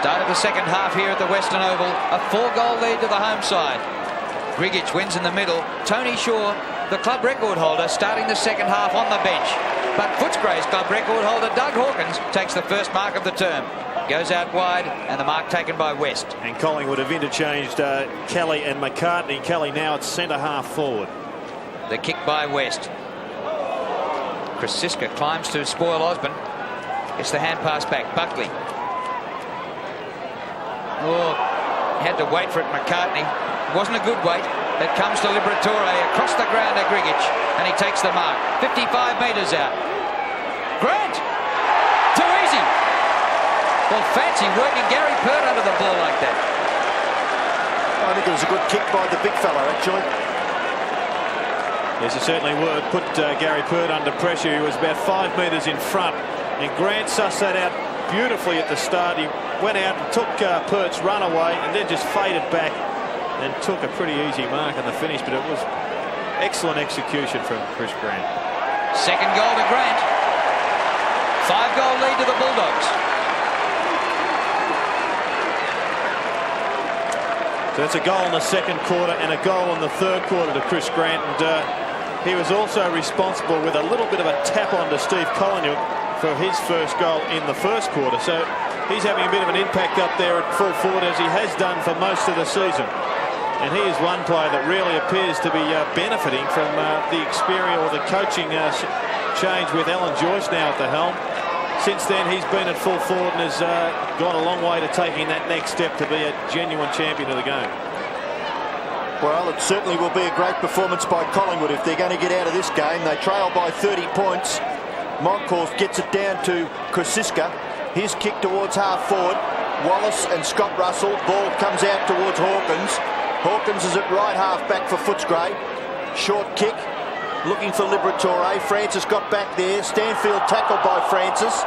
Start of the second half here at the Western Oval. A 4-goal lead to the home side. Grigic wins in the middle. Tony Shaw, the club record holder, starting the second half on the bench. But Footscray's club record holder, Doug Hawkins, takes the first mark of the term. Goes out wide, and the mark taken by West. And Collingwood have interchanged Kelly and McCartney. Kelly now at centre half forward. The kick by West. Chris Siska climbs to spoil Osborne. It's the hand pass back. Buckley. Oh, had to wait for it, McCartney. Wasn't a good wait. It comes to Liberatore across the ground to Grigic, and he takes the mark. 55 metres out. Grant! Too easy! Well, fancy working Gary Pert under the ball like that. I think it was a good kick by the big fellow, actually. Yes, it certainly would. Put Gary Pert under pressure. He was about 5 metres in front, and Grant sussed that out beautifully at the start. He went out and took Pert's run away, and then just faded back and took a pretty easy mark in the finish, but it was excellent execution from Chris Grant. Second goal to Grant. 5-goal lead to the Bulldogs. So that's a goal in the second quarter and a goal in the third quarter to Chris Grant, and he was also responsible with a little bit of a tap on to Steve Collingwood for his first goal in the first quarter. So he's having a bit of an impact up there at full forward, as he has done for most of the season. And he is one player that really appears to be benefiting from the experience or the coaching change with Alan Joyce now at the helm. Since then, he's been at full forward and has gone a long way to taking that next step to be a genuine champion of the game. Well, it certainly will be a great performance by Collingwood if they're going to get out of this game. They trail by 30 points. Monkhorst gets it down to Krasiska. His kick towards half forward. Wallace and Scott Russell. Ball comes out towards Hawkins. Hawkins is at right half back for Footscray. Short kick. Looking for Liberatore. Francis got back there. Stanfield tackled by Francis.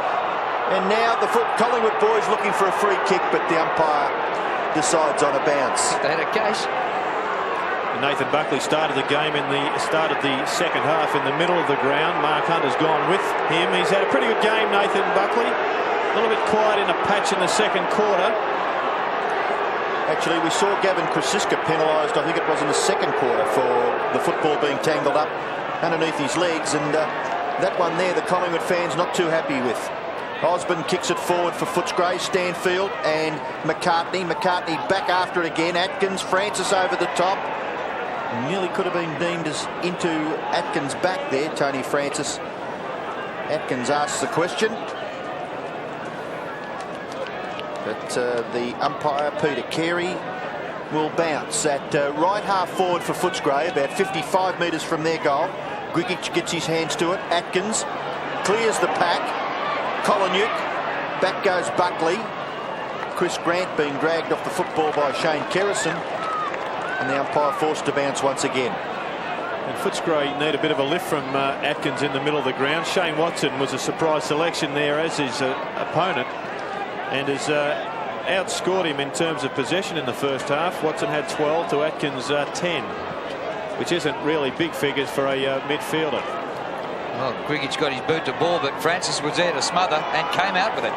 And now the Collingwood boys looking for a free kick, but the umpire decides on a bounce. They had a case. Nathan Buckley started the game started the second half in the middle of the ground. Mark Hunter's gone with him. He's had a pretty good game, Nathan Buckley. A little bit quiet in a patch in the second quarter. Actually, we saw Gavin Krasiska penalised, I think it was in the second quarter, for the football being tangled up underneath his legs, and that one there the Collingwood fans not too happy with. Osborne kicks it forward for Footscray, Stanfield and McCartney. McCartney back after it again. Atkins, Francis over the top. Nearly could have been deemed as into Atkins' back there, Tony Francis. Atkins asks the question. But the umpire, Peter Carey, will bounce at right half forward for Footscray, about 55 metres from their goal. Grigic gets his hands to it. Atkins clears the pack. Collingwood. Back goes Buckley. Chris Grant being dragged off the football by Shane Kerrison. And the umpire forced to bounce once again. And Footscray need a bit of a lift from Atkins in the middle of the ground. Shane Watson was a surprise selection there as his opponent, and has outscored him in terms of possession in the first half. Watson had 12 to Atkins 10, which isn't really big figures for a midfielder. Well, Grigic got his boot to ball, but Francis was there to smother and came out with it.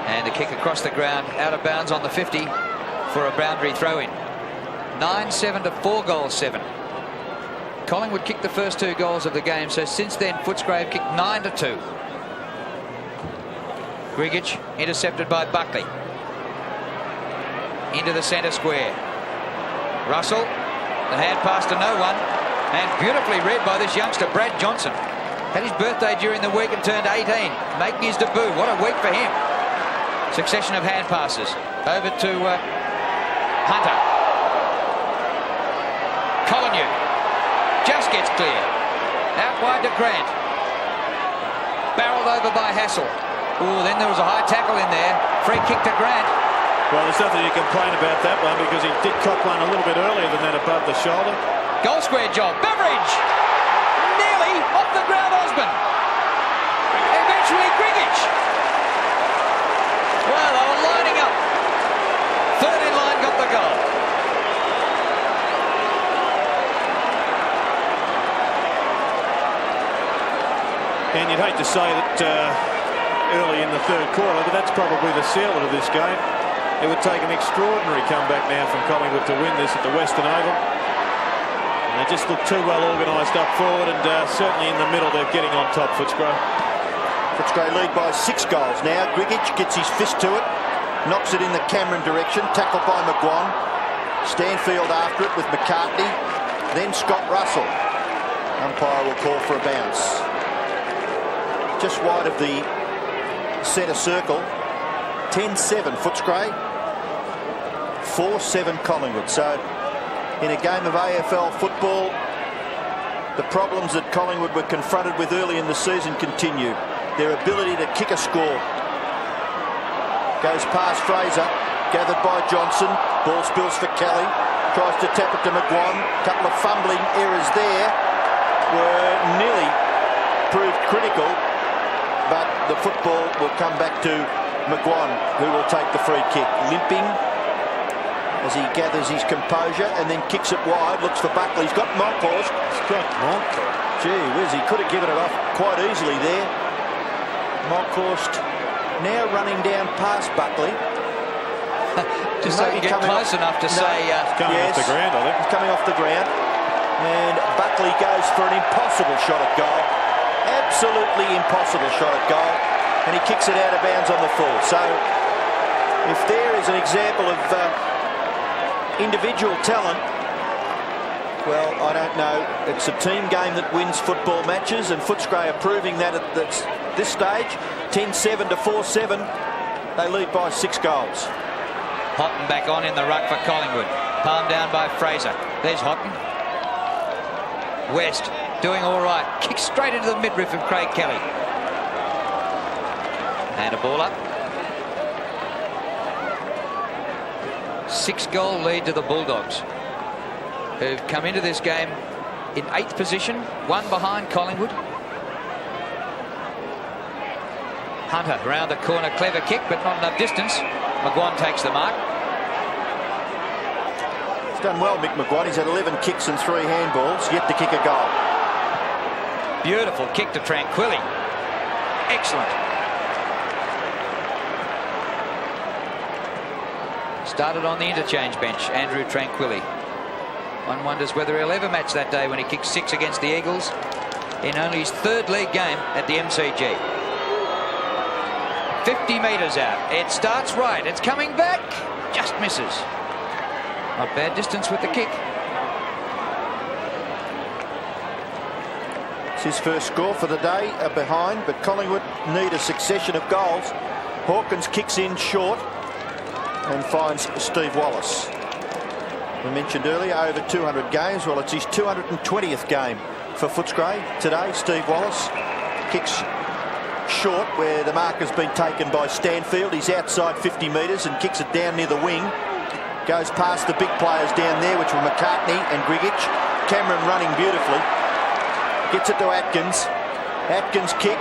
And a kick across the ground, out of bounds on the 50 for a boundary throw-in. 9-7 to 4-7. Collingwood kicked the first 2 goals of the game, so since then Footscray have kicked 9-2. Grigic intercepted by Buckley. Into the centre square. Russell, the hand pass to no one, and beautifully read by this youngster Brad Johnson. Had his birthday during the week and turned 18, making his debut. What a week for him. Succession of hand passes over to Hunter. Collingwood just gets clear. Out wide to Grant. Barreled over by Hassel. Oh, then there was a high tackle in there. Free kick to Grant. Well, there's nothing you complain about that one, because he did cock one a little bit earlier than that above the shoulder. Goal square job. Beveridge. Nearly off the ground, Osborne. Eventually Grigic. Well, they were lining up. Third in line got the goal. And you'd hate to say that early in the third quarter, but that's probably the sealer of this game. It would take an extraordinary comeback now from Collingwood to win this at the Western Oval. And they just look too well organised up forward, and certainly in the middle they're getting on top, Footscray. Footscray lead by 6 goals now. Grigic gets his fist to it, knocks it in the Cameron direction, tackled by McGuan. Stanfield after it with McCartney, then Scott Russell. Umpire will call for a bounce. Just wide of the centre circle. 10-7 Footscray. 4-7 Collingwood. So in a game of AFL football, the problems that Collingwood were confronted with early in the season continue. Their ability to kick a score. Goes past Fraser, gathered by Johnson. Ball spills for Kelly. Tries to tap it to McGuan. Couple of fumbling errors there were nearly proved critical, but the football will come back to McGuan, who will take the free kick. Limping as he gathers his composure and then kicks it wide. Looks for Buckley. He's got Monkhorst. Gee whiz, he could have given it off quite easily there. Monkhorst now running down past Buckley. Just so you get close enough to say... coming off the ground, I think. He's coming off the ground. And Buckley goes for an impossible shot at goal. Absolutely impossible shot at goal. And he kicks it out of bounds on the full. So if there is an example of individual talent, well, I don't know. It's a team game that wins football matches, and Footscray are proving that at this stage. 10-7 to 4-7. They lead by 6 goals. Houghton back on in the ruck for Collingwood. Palmed down by Fraser. There's Houghton. West doing all right. Kicks straight into the midriff of Craig Kelly. And a ball up. 6-goal lead to the Bulldogs, who've come into this game in 8th position, 1 behind Collingwood. Hunter around the corner, clever kick, but not enough distance. McGuan takes the mark. He's done well, Mick McGuan. He's had 11 kicks and 3 handballs, yet to kick a goal. Beautiful kick to Tranquilli. Excellent. Started on the interchange bench, Andrew Tranquilli. One wonders whether he'll ever match that day when he kicked 6 against the Eagles in only his 3rd league game at the MCG. 50 metres out. It starts right. It's coming back. Just misses. Not bad distance with the kick. It's his first score for the day behind, but Collingwood need a succession of goals. Hawkins kicks in short and finds Steve Wallace. We mentioned earlier, over 200 games. Well, it's his 220th game for Footscray today. Steve Wallace kicks short where the mark has been taken by Stanfield. He's outside 50 metres and kicks it down near the wing. Goes past the big players down there, which were McCartney and Grigic. Cameron running beautifully. Gets it to Atkins. Atkins kick.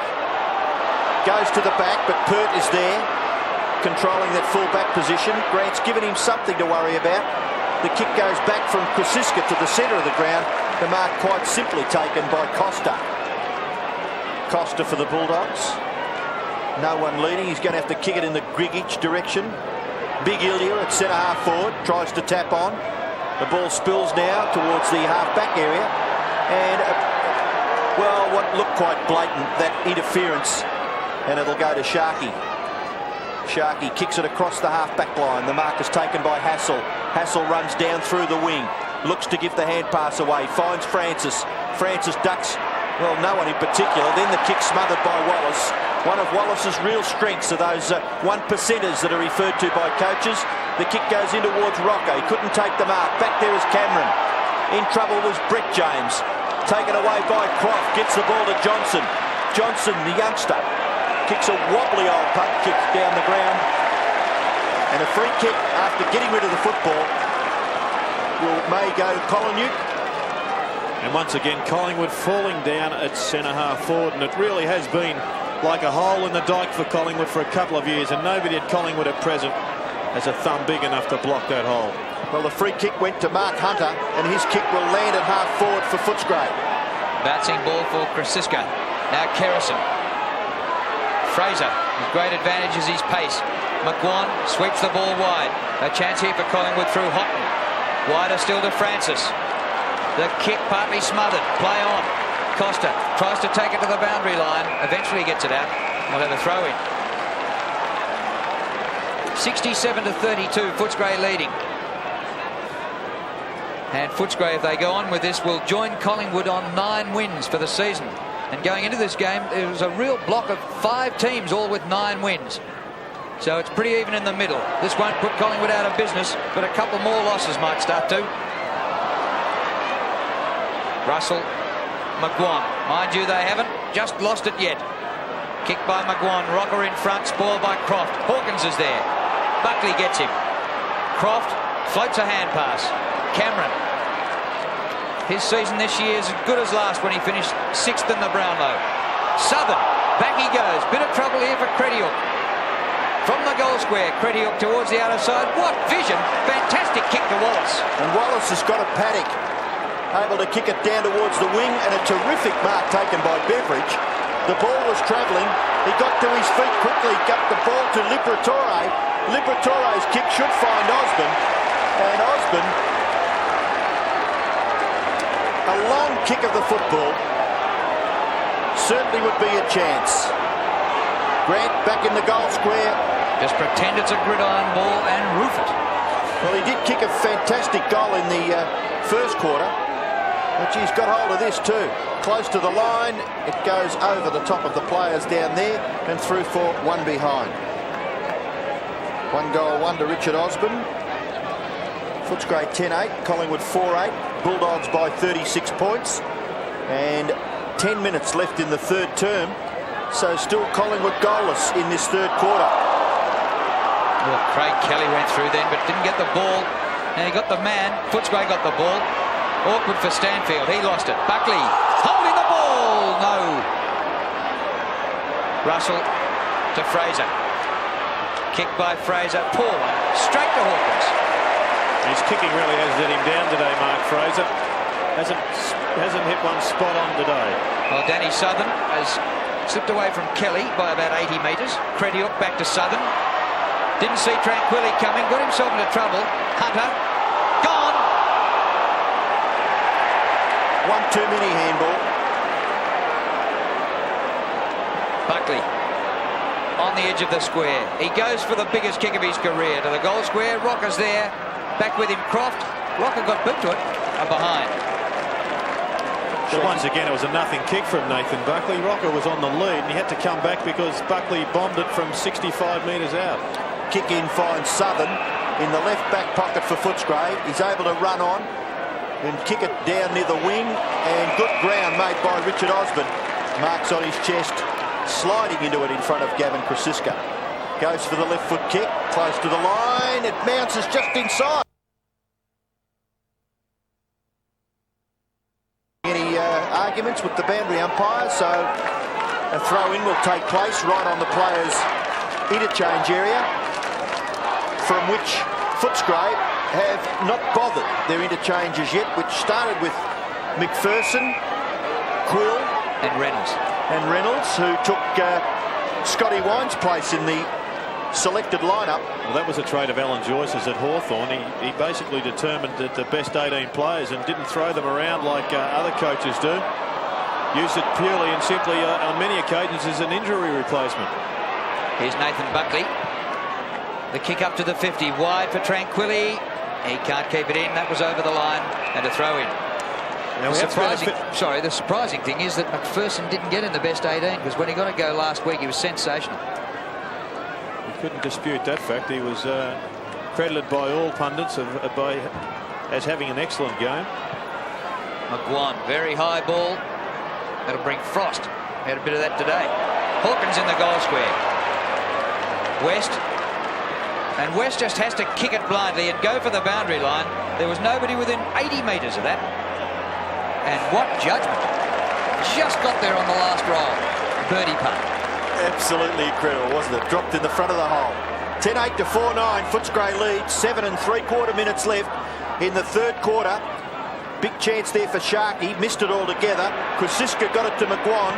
Goes to the back, but Pert is there, controlling that full-back position. Grant's given him something to worry about. The kick goes back from Krasiska to the centre of the ground. The mark quite simply taken by Costa. Costa for the Bulldogs. No one leading. He's going to have to kick it in the Grigic direction. Big Ilya at centre-half forward. Tries to tap on. The ball spills now towards the half-back area. And, well, what looked quite blatant, that interference. And it'll go to Sharkey. Sharkey kicks it across the half-back line. The mark is taken by Hassel. Hassel runs down through the wing. Looks to give the hand pass away. Finds Francis. Francis ducks, well, no one in particular. Then the kick smothered by Wallace. One of Wallace's real strengths are those 1%ers that are referred to by coaches. The kick goes in towards Rocco. He couldn't take the mark. Back there is Cameron. In trouble was Brett James. Taken away by Croft. Gets the ball to Johnson. Johnson, the youngster, kicks a wobbly old punt kick down the ground. And a free kick after getting rid of the football may go Collingwood. And once again, Collingwood falling down at centre-half forward, and it really has been like a hole in the dike for Collingwood for a couple of years, and nobody at Collingwood at present has a thumb big enough to block that hole. Well, the free kick went to Mark Hunter, and his kick will land at half forward for Footscray. Bouncing ball for Krasiska. Now Kerrison. Fraser, with great advantage is his pace. McGuan sweeps the ball wide. A chance here for Collingwood through Houghton. Wider still to Francis. The kick partly smothered. Play on. Costa tries to take it to the boundary line. Eventually gets it out. We'll have a throw in. 67-32. Footscray leading. And Footscray, if they go on with this, will join Collingwood on 9 wins for the season. And going into this game, it was a real block of 5 teams, all with 9 wins. So it's pretty even in the middle. This won't put Collingwood out of business, but a couple more losses might start to. Russell, McGuan. Mind you, they haven't just lost it yet. Kick by McGuan. Rocker in front, spoiled by Croft. Hawkins is there. Buckley gets him. Croft floats a hand pass. Cameron. His season this year is as good as last when he finished 6th in the Brownlow. Southern. Back he goes. Bit of trouble here for Crediuk. From the goal square, Crediuk towards the outer side. What vision! Fantastic kick to Wallace. And Wallace has got a paddock, able to kick it down towards the wing, and a terrific mark taken by Beveridge. The ball was travelling. He got to his feet quickly, got the ball to Liberatore. Liberatore's kick should find Osborne, and Osborne, a long kick of the football, certainly would be a chance. Grant back in the goal square. Just pretend it's a gridiron ball and roof it. Well, he did kick a fantastic goal in the first quarter, but he's got hold of this too. Close to the line, it goes over the top of the players down there and through for one behind. 1 goal, 1 to Richard Osborne. Footscray 10-8, Collingwood 4-8, Bulldogs by 36 points, and 10 minutes left in the third term, so still Collingwood goalless in this third quarter. Well, Craig Kelly went through then, but didn't get the ball. Now he got the man. Footscray got the ball. Awkward for Stanfield. He lost it. Buckley holding the ball. No. Russell to Fraser. Kick by Fraser. Poor one. Straight to Hawkins. His kicking really has let him down today, Mark Fraser. Hasn't hit one spot on today. Well, Danny Southern has slipped away from Kelly by about 80 metres. Crediuk back to Southern. Didn't see Tranquilli coming. Got himself into trouble. Hunter. Gone. 1 too many handball. Buckley on the edge of the square. He goes for the biggest kick of his career to the goal square. Rocker's there. Back with him, Croft. Rocker got boot to it. And behind. But once again, it was a nothing kick from Nathan Buckley. Rocker was on the lead and he had to come back because Buckley bombed it from 65 metres out. Kick in finds Southern in the left back pocket for Footscray. He's able to run on and kick it down near the wing, and good ground made by Richard Osborne. Marks on his chest, sliding into it in front of Gavin Krasiska. Goes for the left foot kick, close to the line. It bounces just inside. Any arguments with the boundary umpire, so a throw in will take place right on the players' interchange area, from which Footscray have not bothered their interchanges yet, which started with McPherson, Quill and Reynolds, who took Scotty Wine's place in the selected lineup. Well, that was a trait of Alan Joyce's at Hawthorn. He basically determined that the best 18 players and didn't throw them around like other coaches do. Used it purely and simply on many occasions as an injury replacement. Here's Nathan Buckley. The kick up to the 50, wide for Tranquilli. He can't keep it in. That was over the line and a throw in. Now The surprising thing is that McPherson didn't get in the best 18, because when he got a go last week, he was sensational. We couldn't dispute that fact. He was credited by all pundits as having an excellent game. McGuan, very high ball. That'll bring Frost. Had a bit of that today. Hawkins in the goal square. West. And West just has to kick it blindly and go for the boundary line. There was nobody within 80 metres of that. And what judgment. Just got there on the last roll. Birdie putt. Absolutely incredible, wasn't it? Dropped in the front of the hole. 10-8 to 4-9. Footscray leads. 7 3/4 minutes left in the third quarter. Big chance there for Sharkey. Missed it altogether. Krasiska got it to McGuan.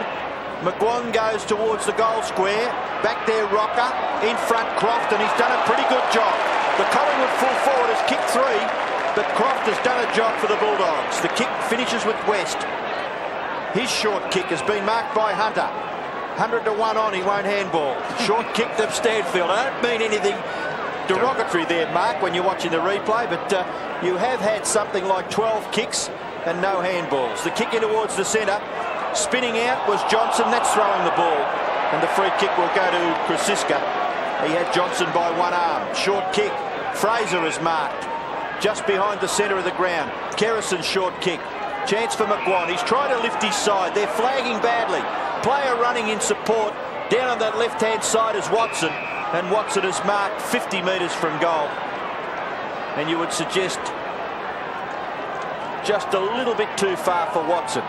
McGuan goes towards the goal square. Back there, Rocker. In front, Croft, and he's done a pretty good job. The Collingwood full forward has kicked 3, but Croft has done a job for the Bulldogs. The kick finishes with West. His short kick has been marked by Hunter. 100 to 1 on, he won't handball. Short kick to Stanfield. I don't mean anything derogatory there, Mark, when you're watching the replay, but you have had something like 12 kicks and no handballs. The kick in towards the centre. Spinning out was Johnson. That's throwing the ball. And the free kick will go to Krasiska. He had Johnson by one arm. Short kick. Fraser is marked just behind the centre of the ground. Kerrison's short kick. Chance for McGuan. He's trying to lift his side. They're flagging badly. Player running in support. Down on that left-hand side is Watson. And Watson is marked 50 metres from goal. And you would suggest just a little bit too far for Watson.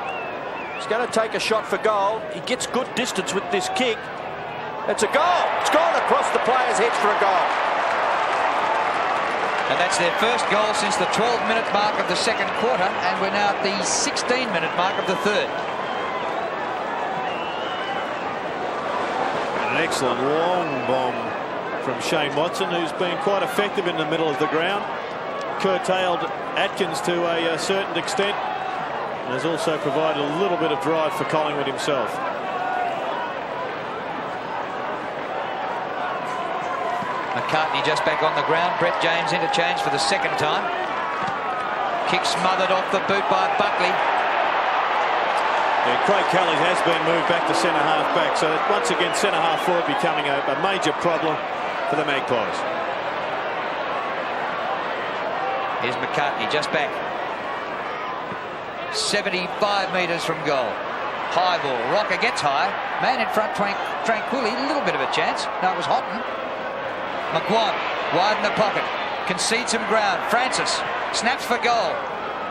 He's going to take a shot for goal. He gets good distance with this kick. It's a goal. It's gone across the player's heads for a goal. And that's their first goal since the 12-minute mark of the second quarter, and we're now at the 16-minute mark of the third. An excellent long bomb from Shane Watson, who's been quite effective in the middle of the ground. Curtailed Atkins to a certain extent, and has also provided a little bit of drive for Collingwood himself. McCartney just back on the ground. Brett James interchanged for the second time. Kick smothered off the boot by Buckley. Yeah, Craig Kelly has been moved back to centre half back, so once again centre half forward becoming a major problem for the Magpies. Here's McCartney just back. 75 metres from goal. High ball. Rocker gets high. Man in front, Tranquilli. A little bit of a chance. No, it was Houghton. McGuan wide in the pocket. Concedes some ground. Francis snaps for goal.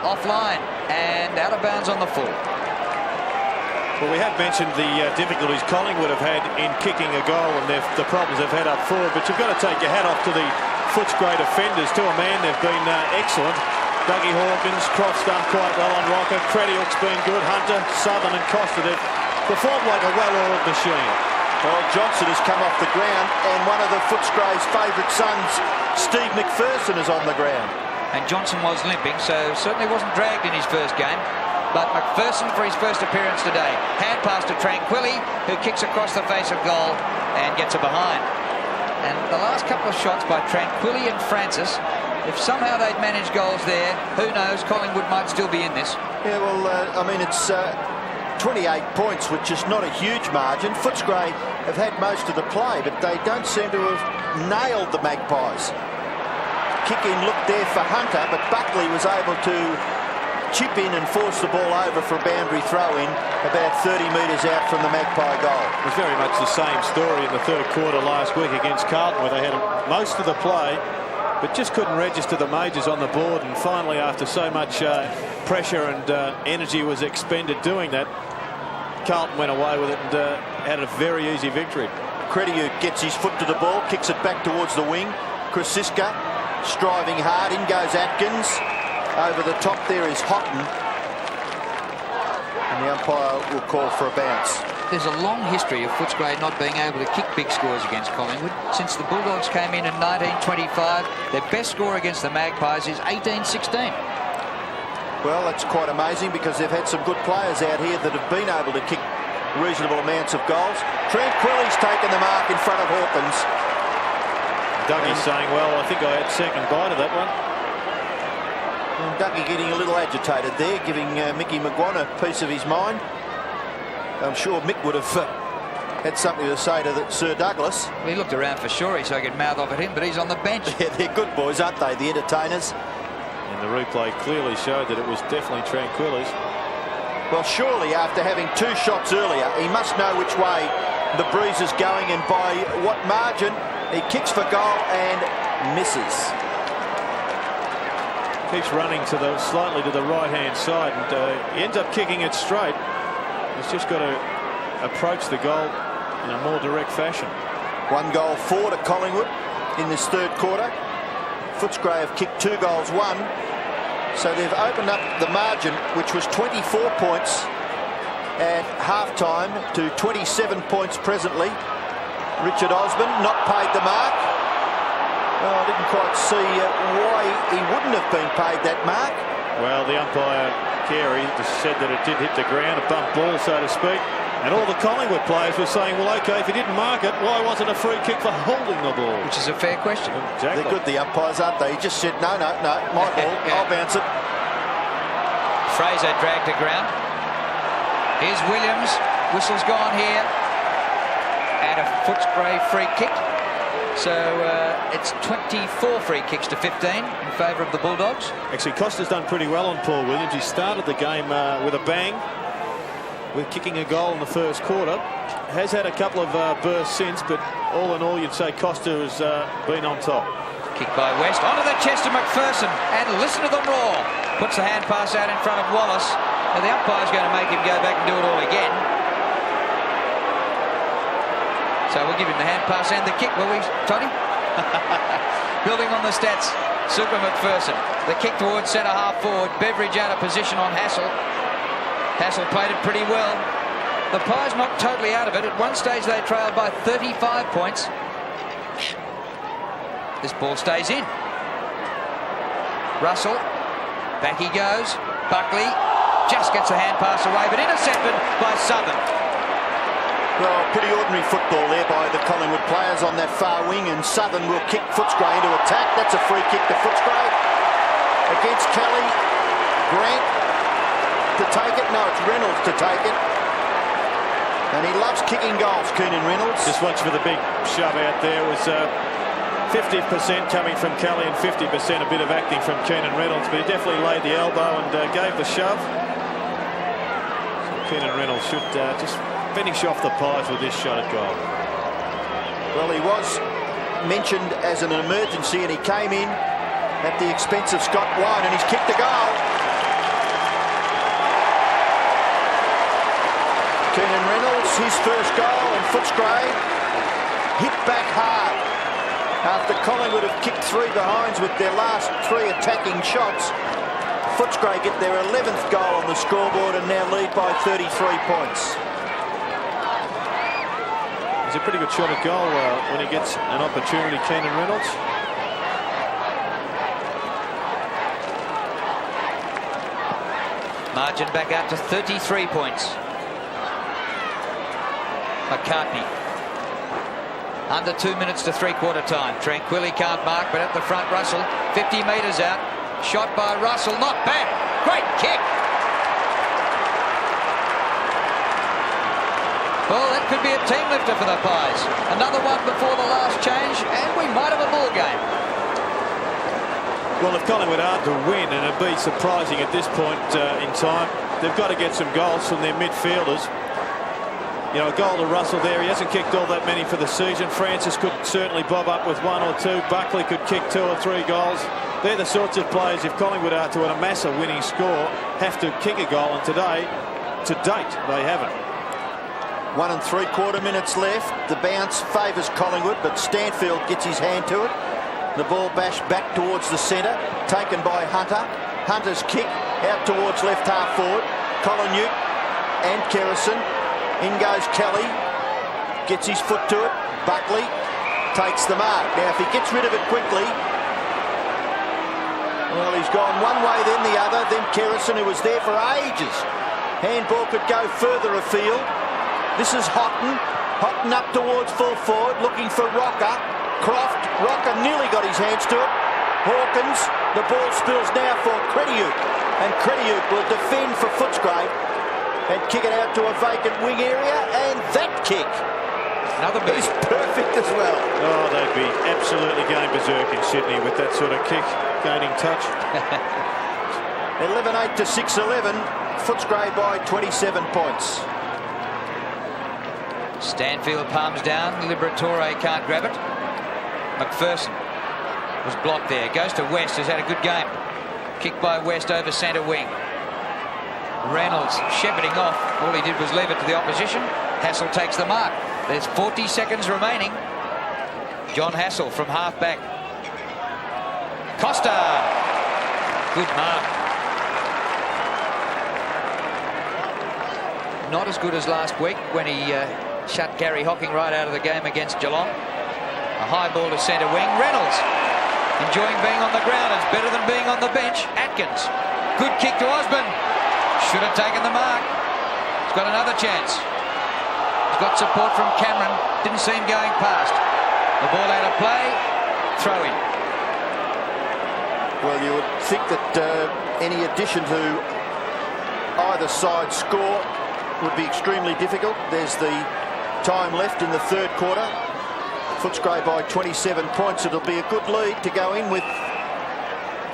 Offline and out of bounds on the full. Well, we have mentioned the difficulties Collingwood have had in kicking a goal and the problems they've had up forward, but you've got to take your hat off to the Footscray defenders. To a man, they've been excellent. Dougie Hawkins, Croft's done quite well on Rocker. Crediuk's been good. Hunter, Southern and Costa, they've performed like a well-oiled machine. Well, Johnson has come off the ground, and one of the Footscray's favourite sons, Steve McPherson, is on the ground. And Johnson was limping, so certainly wasn't dragged in his first game. But McPherson, for his first appearance today, hand pass to Tranquilli, who kicks across the face of goal and gets it behind. And the last couple of shots by Tranquilli and Francis, if somehow they'd managed goals there, who knows, Collingwood might still be in this. Yeah, well, I mean, it's 28 points, which is not a huge margin. Footscray have had most of the play, but they don't seem to have nailed the Magpies. Kick-in looked there for Hunter, but Buckley was able to chip in and force the ball over for a boundary throw-in about 30 metres out from the Magpie goal. It was very much the same story in the third quarter last week against Carlton, where they had most of the play, but just couldn't register the majors on the board. And finally, after so much pressure and energy was expended doing that, Carlton went away with it and had a very easy victory. Crediuk gets his foot to the ball, kicks it back towards the wing. Krasiska striving hard, in goes Atkins. Over the top there is Houghton. And the umpire will call for a bounce. There's a long history of Footscray not being able to kick big scores against Collingwood. Since the Bulldogs came in 1925, their best score against the Magpies is 18-16. Well, that's quite amazing because they've had some good players out here that have been able to kick reasonable amounts of goals. Tranquilli's taken the mark in front of Hawkins. Dougie's saying, well, I think I had second bite of that one. And Dougie getting a little agitated there, giving Mickey McGuan a piece of his mind. I'm sure Mick would have had something to say to Sir Douglas. Well, he looked around for Shorey so he could mouth off at him, but he's on the bench. Yeah, they're good boys, aren't they, the entertainers? And the replay clearly showed that it was definitely Tranquilli's. Well, surely after having 2 shots earlier, he must know which way the breeze is going and by what margin. He kicks for goal and misses. Keeps running to the slightly to the right-hand side, and he ends up kicking it straight. He's just got to approach the goal in a more direct fashion. 1 goal for to Collingwood in this third quarter. Footscray have kicked 2 goals, 1. So they've opened up the margin, which was 24 points at half-time, to 27 points presently. Richard Osman not paid the mark. Well, I didn't quite see why he wouldn't have been paid that mark. Well, the umpire, Carey, just said that it did hit the ground, a bump ball, so to speak. And all the Collingwood players were saying, well, OK, if he didn't mark it, why wasn't a free kick for holding the ball? Which is a fair question. Exactly. They're good, the umpires, aren't they? He just said, no, my ball, I'll bounce it. Fraser dragged to ground. Here's Williams. Whistle's gone here. And a Footscray free kick. So it's 24 free kicks to 15 in favour of the Bulldogs. Actually, Costa's done pretty well on Paul Williams. He started the game with a bang, with kicking a goal in the first quarter. Has had a couple of bursts since, but all in all, you'd say Costa has been on top. Kick by West. Onto the chest of McPherson. And listen to them roar. Puts the hand pass out in front of Wallace. Now the umpire's going to make him go back and do it all again. So we'll give him the hand pass and the kick, will we, Toddy? Building on the stats, Super McPherson. The kick towards centre half forward. Beveridge out of position on Hassel. Hassel played it pretty well. The Pies not totally out of it. At one stage they trailed by 35 points. This ball stays in. Russell. Back he goes. Buckley just gets a hand pass away, but intercepted by Southern. Well, pretty ordinary football there by the Collingwood players on that far wing, and Southern will kick Footscray into attack. That's a free kick to Footscray. Against Kelly. Grant to take it. No, it's Reynolds to take it. And he loves kicking goals, Keenan Reynolds. Just watch for the big shove out there. Was 50% coming from Kelly and 50% a bit of acting from Keenan Reynolds, but he definitely laid the elbow and gave the shove. So Keenan Reynolds should just finish off the Pies with this shot at goal. Well, he was mentioned as an emergency, and he came in at the expense of Scott Wine, and he's kicked a goal. Keenan Reynolds, his first goal, and Footscray hit back hard after Collingwood have kicked 3 behinds with their last 3 attacking shots. Footscray get their 11th goal on the scoreboard and now lead by 33 points. He's a pretty good shot at goal when he gets an opportunity, Keenan Reynolds. Margin back out to 33 points. McCartney. Under 2 minutes to three-quarter time. Tranquilli can't mark, but at the front, Russell. 50 metres out. Shot by Russell. Not bad. Great kick. Well, that could be a team lifter for the Pies. Another one before the last change, and we might have a ball game. Well, if Collingwood are to win, and it'd be surprising at this point in time, they've got to get some goals from their midfielders. You know, a goal to Russell there. He hasn't kicked all that many for the season. Francis could certainly bob up with 1 or 2. Buckley could kick 2 or 3 goals. They're the sorts of players, if Collingwood are to amass a winning score, have to kick a goal, and today, to date, they haven't. 1 3/4 minutes left. The bounce favours Collingwood, but Stanfield gets his hand to it. The ball bashed back towards the centre, taken by Hunter. Hunter's kick out towards left half forward. Collingwood and Kerrison. In goes Kelly. Gets his foot to it. Buckley takes the mark. Now, if he gets rid of it quickly, well, he's gone one way, then the other. Then Kerrison, who was there for ages. Handball could go further afield. This is Houghton. Houghton up towards full forward, looking for Rocker. Croft. Rocker nearly got his hands to it. Hawkins. The ball spills now for Crediuk. And Crediuk will defend for Footscray and kick it out to a vacant wing area. And that kick is perfect as well. Oh, they'd be absolutely going berserk in Sydney with that sort of kick, gaining touch. 11-8 to 6-11. Footscray by 27 points. Stanfield palms down. Liberatore can't grab it. McPherson was blocked there. Goes to West, who's had a good game. Kick by West over centre wing. Reynolds shepherding off. All he did was leave it to the opposition. Hassel takes the mark. There's 40 seconds remaining. John Hassel from half back. Costa. Good mark. Not as good as last week when he shut Gary Hocking right out of the game against Geelong. A high ball to centre wing. Reynolds enjoying being on the ground. It's better than being on the bench. Atkins. Good kick to Osborne. Should have taken the mark. He's got another chance. He's got support from Cameron. Didn't see him going past. The ball out of play. Throw in. Well, you would think that any addition to either side score would be extremely difficult. There's the time left in the third quarter. Footscray by 27 points. It'll be a good lead to go in with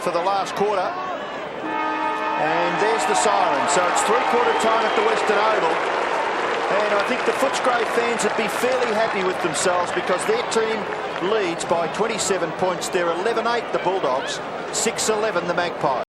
for the last quarter. And there's the siren. So it's three-quarter time at the Western Oval. And I think the Footscray fans would be fairly happy with themselves because their team leads by 27 points. They're 11-8, the Bulldogs, 6-11, the Magpies.